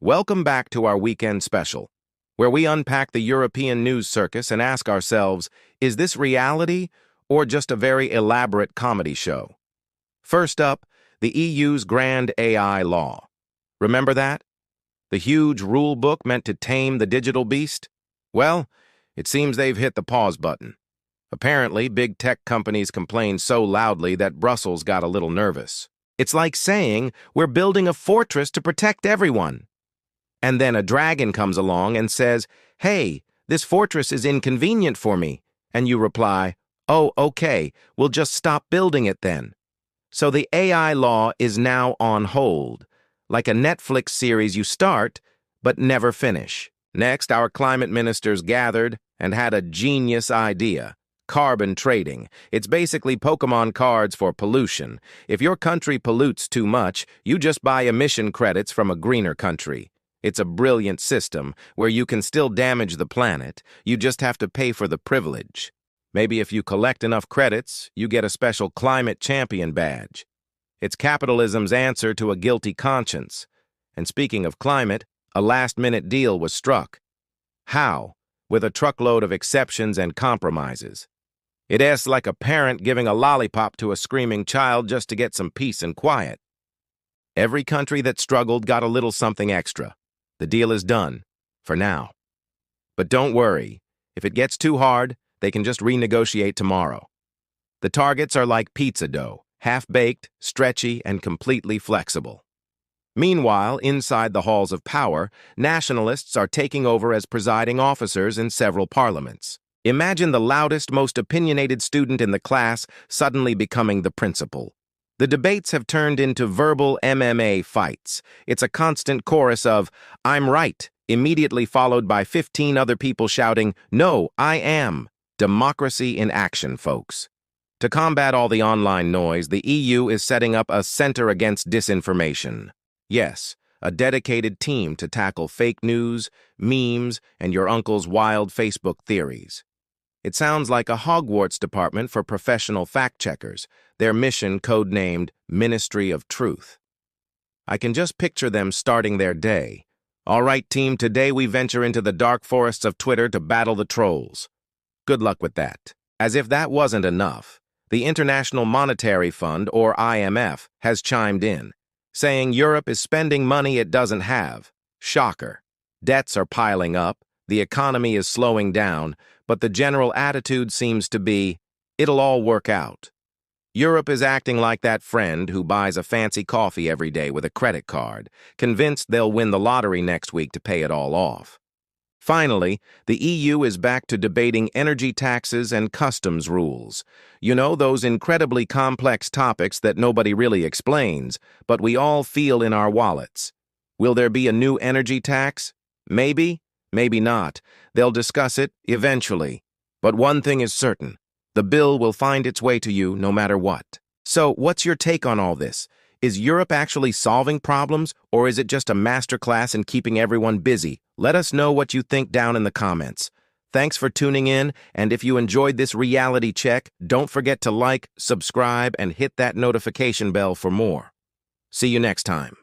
Welcome back to our weekend special, where we unpack the European news circus and ask ourselves, is this reality or just a very elaborate comedy show? First up, the EU's Grand AI Law. Remember that? The huge rule book meant to tame the digital beast? Well, it seems they've hit the pause button. Apparently, big tech companies complained so loudly that Brussels got a little nervous. It's like saying, we're building a fortress to protect everyone. And then a dragon comes along and says, hey, this fortress is inconvenient for me. And you reply, oh, okay, we'll just stop building it then. So the AI law is now on hold, like a Netflix series you start, but never finish. Next, our climate ministers gathered and had a genius idea. Carbon trading. It's basically Pokemon cards for pollution. If your country pollutes too much, you just buy emission credits from a greener country. It's a brilliant system where you can still damage the planet, you just have to pay for the privilege. Maybe if you collect enough credits, you get a special climate champion badge. It's capitalism's answer to a guilty conscience. And speaking of climate, a last-minute deal was struck. How? With a truckload of exceptions and compromises. It's like a parent giving a lollipop to a screaming child just to get some peace and quiet. Every country that struggled got a little something extra. The deal is done, for now. But don't worry, if it gets too hard, they can just renegotiate tomorrow. The targets are like pizza dough, half-baked, stretchy, and completely flexible. Meanwhile, inside the halls of power, nationalists are taking over as presiding officers in several parliaments. Imagine the loudest, most opinionated student in the class suddenly becoming the principal. The debates have turned into verbal MMA fights. It's a constant chorus of, I'm right, immediately followed by 15 other people shouting, no, I am. Democracy in action, folks. To combat all the online noise, the EU is setting up a Center Against Disinformation. Yes, a dedicated team to tackle fake news, memes, and your uncle's wild Facebook theories. It sounds like a Hogwarts department for professional fact-checkers, their mission codenamed Ministry of Truth. I can just picture them starting their day. All right, team, today we venture into the dark forests of Twitter to battle the trolls. Good luck with that. As if that wasn't enough, the International Monetary Fund, or IMF, has chimed in, saying Europe is spending money it doesn't have. Shocker. Debts are piling up, the economy is slowing down, but the general attitude seems to be, it'll all work out. Europe is acting like that friend who buys a fancy coffee every day with a credit card, convinced they'll win the lottery next week to pay it all off. Finally, the EU is back to debating energy taxes and customs rules. You know, those incredibly complex topics that nobody really explains, but we all feel in our wallets. Will there be a new energy tax? Maybe, maybe not. They'll discuss it eventually. But one thing is certain. The bill will find its way to you no matter what. So, what's your take on all this? Is Europe actually solving problems, or is it just a masterclass in keeping everyone busy? Let us know what you think down in the comments. Thanks for tuning in, and if you enjoyed this reality check, don't forget to like, subscribe, and hit that notification bell for more. See you next time.